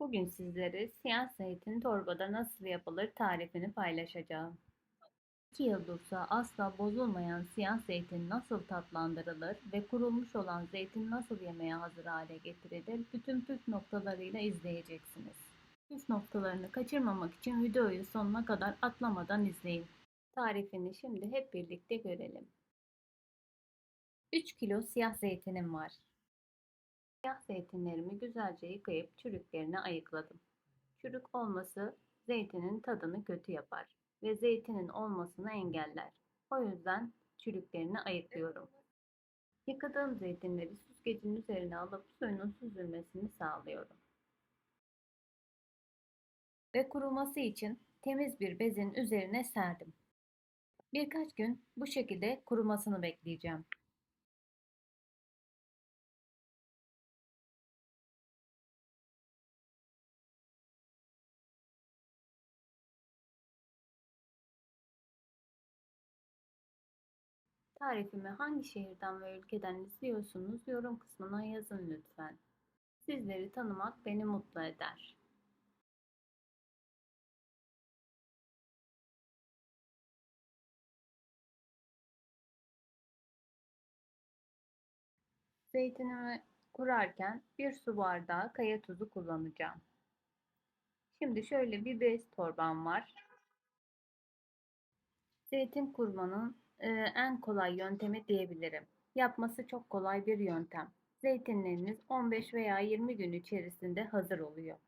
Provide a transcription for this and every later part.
Bugün sizlere siyah zeytin torbada nasıl yapılır tarifini paylaşacağım. 2 yıl dursa asla bozulmayan siyah zeytin nasıl tatlandırılır ve kurulmuş olan zeytin nasıl yemeğe hazır hale getirilir? Bütün püf noktalarıyla izleyeceksiniz. Püf noktalarını kaçırmamak için videoyu sonuna kadar atlamadan izleyin. Tarifini şimdi hep birlikte görelim. 3 kilo siyah zeytinim var. Siyah zeytinlerimi güzelce yıkayıp çürüklerini ayıkladım. Çürük olması zeytinin tadını kötü yapar ve zeytinin olmasını engeller. O yüzden çürüklerini ayıklıyorum. Yıkadığım zeytinleri süzgecin üzerine alıp suyunun süzülmesini sağlıyorum. Ve kuruması için temiz bir bezin üzerine serdim. Birkaç gün bu şekilde kurumasını bekleyeceğim. Tarifimi hangi şehirden ve ülkeden izliyorsunuz yorum kısmına yazın lütfen. Sizleri tanımak beni mutlu eder. Zeytinimi kurarken bir su bardağı kaya tuzu kullanacağım. Şimdi şöyle bir bez torbam var. Zeytin kurmanın en kolay yöntemi diyebilirim. Yapması çok kolay bir yöntem. Zeytinleriniz 15 veya 20 gün içerisinde hazır oluyor.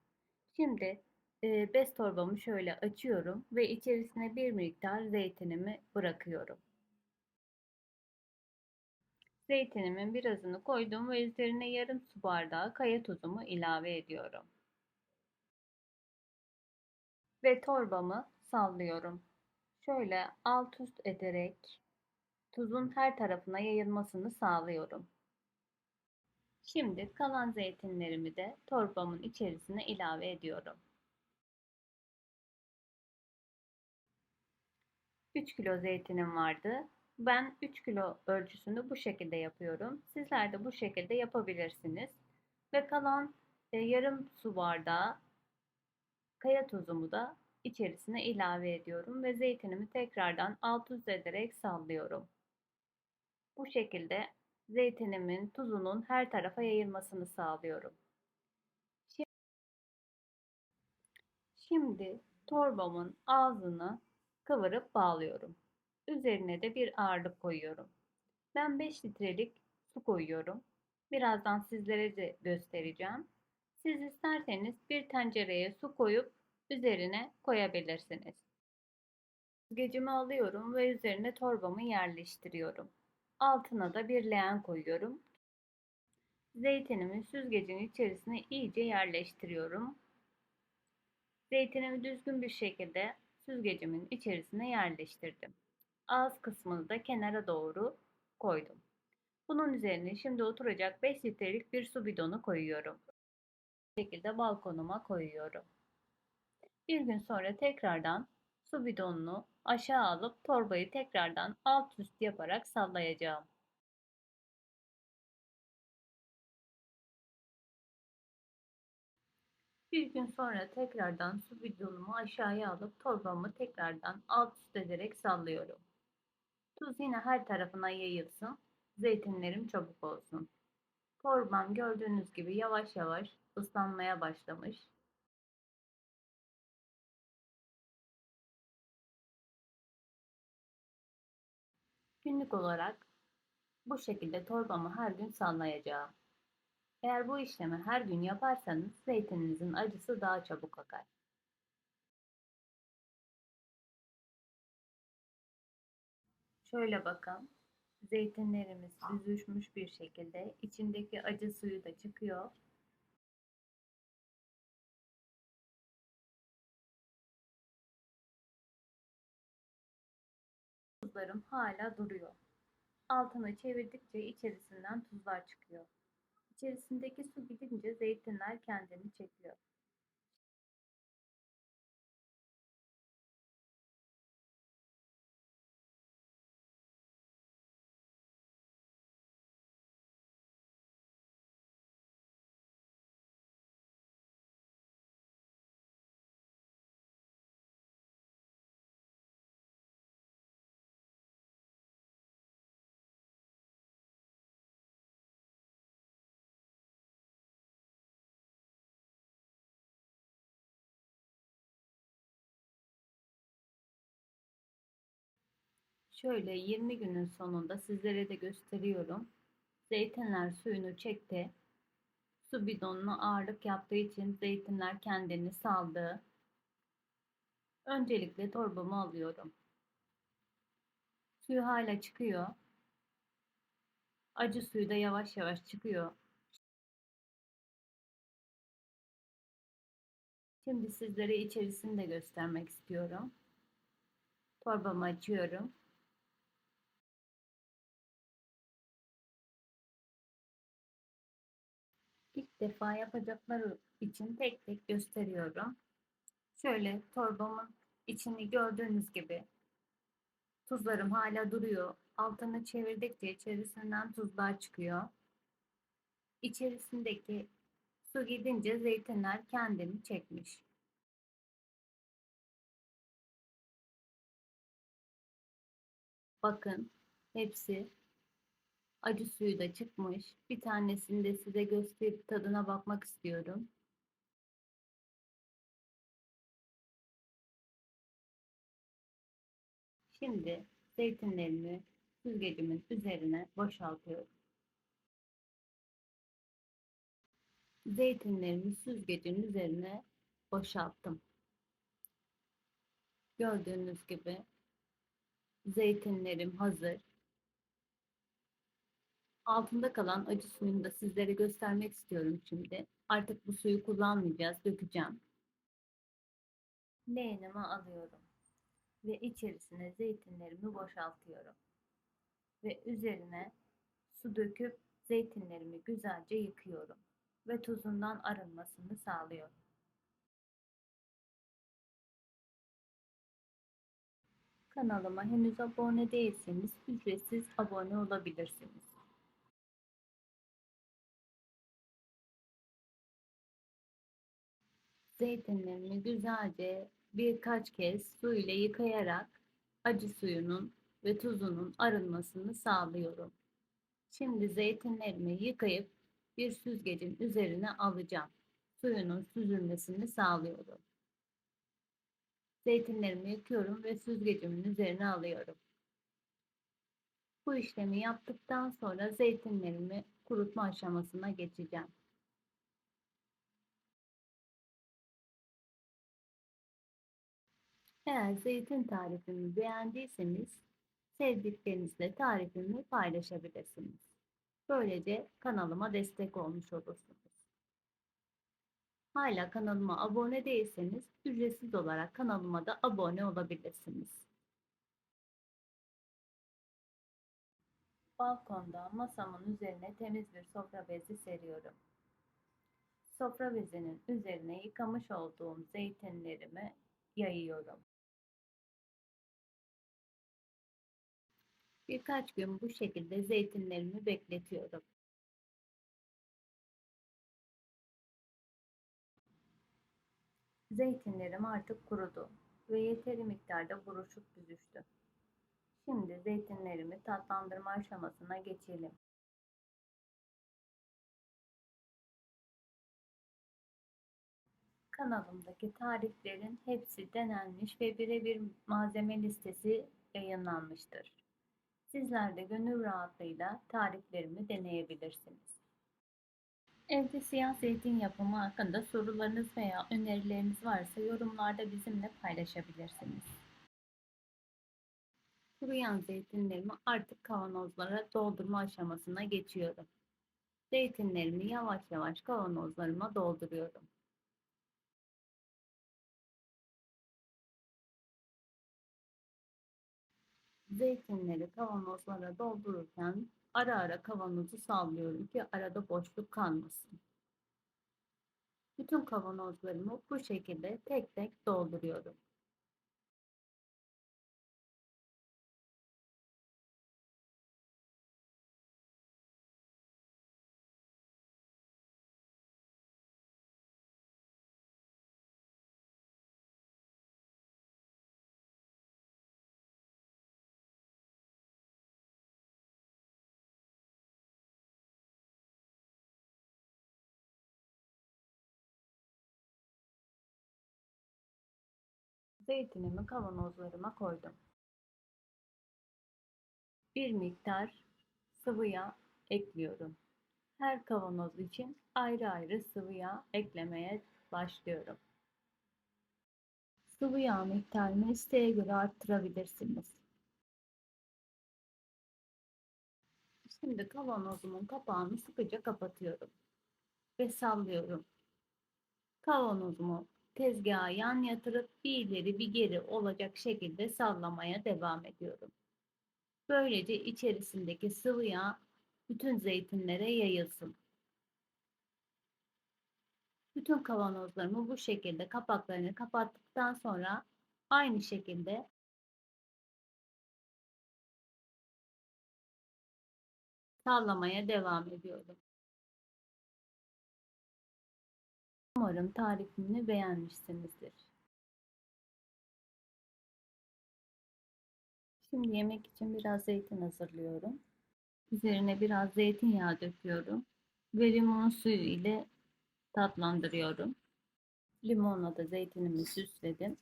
Şimdi bez torbamı şöyle açıyorum ve içerisine bir miktar zeytinimi bırakıyorum. Zeytinimin birazını koydum ve üzerine yarım su bardağı kaya tuzumu ilave ediyorum. Ve torbamı sallıyorum. Şöyle alt üst ederek tuzun her tarafına yayılmasını sağlıyorum. Şimdi kalan zeytinlerimi de torbamın içerisine ilave ediyorum. 3 kilo zeytinim vardı. Ben 3 kilo ölçüsünü bu şekilde yapıyorum. Sizler de bu şekilde yapabilirsiniz. Ve kalan yarım su bardağı kaya tuzumu da içerisine ilave ediyorum ve zeytinimi tekrardan alt üst ederek sallıyorum. Bu şekilde zeytinimin tuzunun her tarafa yayılmasını sağlıyorum. Şimdi torbamın ağzını kıvırıp bağlıyorum. Üzerine de bir ağırlık koyuyorum. Ben 5 litrelik su koyuyorum. Birazdan sizlere de göstereceğim. Siz isterseniz bir tencereye su koyup üzerine koyabilirsiniz. Süzgecimi alıyorum ve üzerine torbamı yerleştiriyorum. Altına da bir leğen koyuyorum. Zeytinimi süzgecin içerisine iyice yerleştiriyorum. Zeytinimi düzgün bir şekilde süzgecimin içerisine yerleştirdim. Ağız kısmını da kenara doğru koydum. Bunun üzerine şimdi oturacak 5 litrelik bir su bidonu koyuyorum. Bu şekilde balkonuma koyuyorum. Bir gün sonra tekrardan su bidonunu aşağı alıp torbayı tekrardan alt üst yaparak sallayacağım. Bir gün sonra tekrardan su bidonumu aşağıya alıp torbamı tekrardan alt üst ederek sallıyorum. Tuz yine her tarafına yayılsın. Zeytinlerim çabuk olsun. Torbam gördüğünüz gibi yavaş yavaş ıslanmaya başlamış. Günlük olarak bu şekilde torbamı her gün sallayacağım. Eğer bu işlemi her gün yaparsanız zeytininizin acısı daha çabuk akar. Şöyle bakın. Zeytinlerimiz büzüşmüş bir şekilde. İçindeki acı suyu da çıkıyor. Tuzlarım hala duruyor. Altını çevirdikçe içerisinden tuzlar çıkıyor. İçerisindeki su gidince zeytinler kendini çekiyor. Şöyle 20 günün sonunda sizlere de gösteriyorum. Zeytinler suyunu çekti. Su bidonuna ağırlık yaptığı için zeytinler kendini saldı. Öncelikle torbamı alıyorum. Suyu hala çıkıyor. Acı suyu da yavaş yavaş çıkıyor. Şimdi sizlere içerisini de göstermek istiyorum. Torbamı açıyorum. İlk defa yapacaklar için tek tek gösteriyorum. Şöyle torbamın içini gördüğünüz gibi tuzlarım hala duruyor. Altını çevirdikçe içerisinden tuzlar çıkıyor. İçerisindeki su gidince zeytinler kendini çekmiş. Bakın hepsi acı suyu da çıkmış. Bir tanesini de size gösterip tadına bakmak istiyorum. Şimdi zeytinlerimi süzgecimin üzerine boşaltıyorum. Zeytinlerimi süzgecin üzerine boşalttım. Gördüğünüz gibi zeytinlerim hazır. Altında kalan acı suyunu da sizlere göstermek istiyorum şimdi. Artık bu suyu kullanmayacağız, dökeceğim. Leğenimi alıyorum ve içerisine zeytinlerimi boşaltıyorum. Ve üzerine su döküp zeytinlerimi güzelce yıkıyorum ve tuzundan arınmasını sağlıyorum. Kanalıma henüz abone değilseniz ücretsiz abone olabilirsiniz. Zeytinlerimi güzelce birkaç kez su ile yıkayarak acı suyunun ve tuzunun arınmasını sağlıyorum. Şimdi zeytinlerimi yıkayıp bir süzgecin üzerine alacağım. Suyunun süzülmesini sağlıyorum. Zeytinlerimi yıkıyorum ve süzgecimin üzerine alıyorum. Bu işlemi yaptıktan sonra zeytinlerimi kurutma aşamasına geçeceğim. Eğer zeytin tarifimi beğendiyseniz sevdiklerinizle tarifimi paylaşabilirsiniz. Böylece kanalıma destek olmuş olursunuz. Hala kanalıma abone değilseniz ücretsiz olarak kanalıma da abone olabilirsiniz. Balkonda masamın üzerine temiz bir sofra bezi seriyorum. Sofra bezinin üzerine yıkamış olduğum zeytinlerimi yayıyorum. Birkaç gün bu şekilde zeytinlerimi bekletiyorum. Zeytinlerim artık kurudu ve yeteri miktarda buruşuk büzüştü. Şimdi zeytinlerimi tatlandırma aşamasına geçelim. Kanalımdaki tariflerin hepsi denenmiş ve birebir malzeme listesi yayınlanmıştır. Sizler de gönül rahatlığıyla tariflerimi deneyebilirsiniz. Evde siyah zeytin yapımı hakkında sorularınız veya önerileriniz varsa yorumlarda bizimle paylaşabilirsiniz. Kuruyan zeytinlerimi artık kavanozlara doldurma aşamasına geçiyorum. Zeytinlerimi yavaş yavaş kavanozlarıma dolduruyorum. Zeytinleri kavanozlara doldururken ara ara kavanozu sallıyorum ki arada boşluk kalmasın. Bütün kavanozlarımı bu şekilde tek tek dolduruyorum. Zeytinimi kavanozlarıma koydum. Bir miktar sıvı yağ ekliyorum. Her kavanoz için ayrı ayrı sıvı yağ eklemeye başlıyorum. Sıvı yağ miktarını isteğe göre arttırabilirsiniz. Şimdi kavanozumun kapağını sıkıca kapatıyorum ve sallıyorum. Kavanozumu tezgaha yan yatırıp bir ileri bir geri olacak şekilde sallamaya devam ediyorum. Böylece içerisindeki sıvı yağ bütün zeytinlere yayılsın. Bütün kavanozlarımı bu şekilde kapaklarını kapattıktan sonra aynı şekilde sallamaya devam ediyorum. Umarım tarifimi beğenmişsinizdir. Şimdi yemek için biraz zeytin hazırlıyorum. Üzerine biraz zeytinyağı döküyorum ve limon suyu ile tatlandırıyorum. Limonla da zeytinimi süsledim.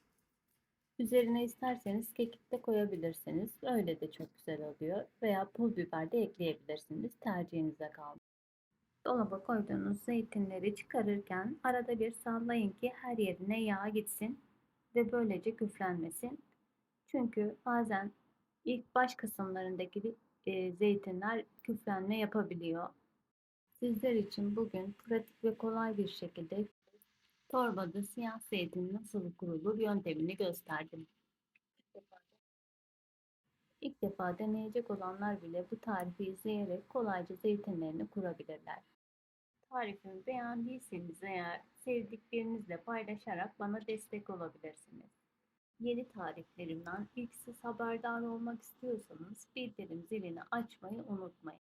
Üzerine isterseniz kekik de koyabilirsiniz. Öyle de çok güzel oluyor. Veya pul biber de ekleyebilirsiniz. Tercihinize kalmış. Dolaba koyduğunuz zeytinleri çıkarırken arada bir sallayın ki her yerine yağ gitsin ve böylece küflenmesin. Çünkü bazen ilk baş kısımlarındaki zeytinler küflenme yapabiliyor. Sizler için bugün pratik ve kolay bir şekilde torbada siyah zeytin nasıl kurulur yöntemini gösterdim. İlk defa deneyecek olanlar bile bu tarifi izleyerek kolayca zeytinlerini kurabilirler. Tarifimi beğendiyseniz eğer sevdiklerinizle paylaşarak bana destek olabilirsiniz. Yeni tariflerimden ilk siz haberdar olmak istiyorsanız bildirim zilini açmayı unutmayın.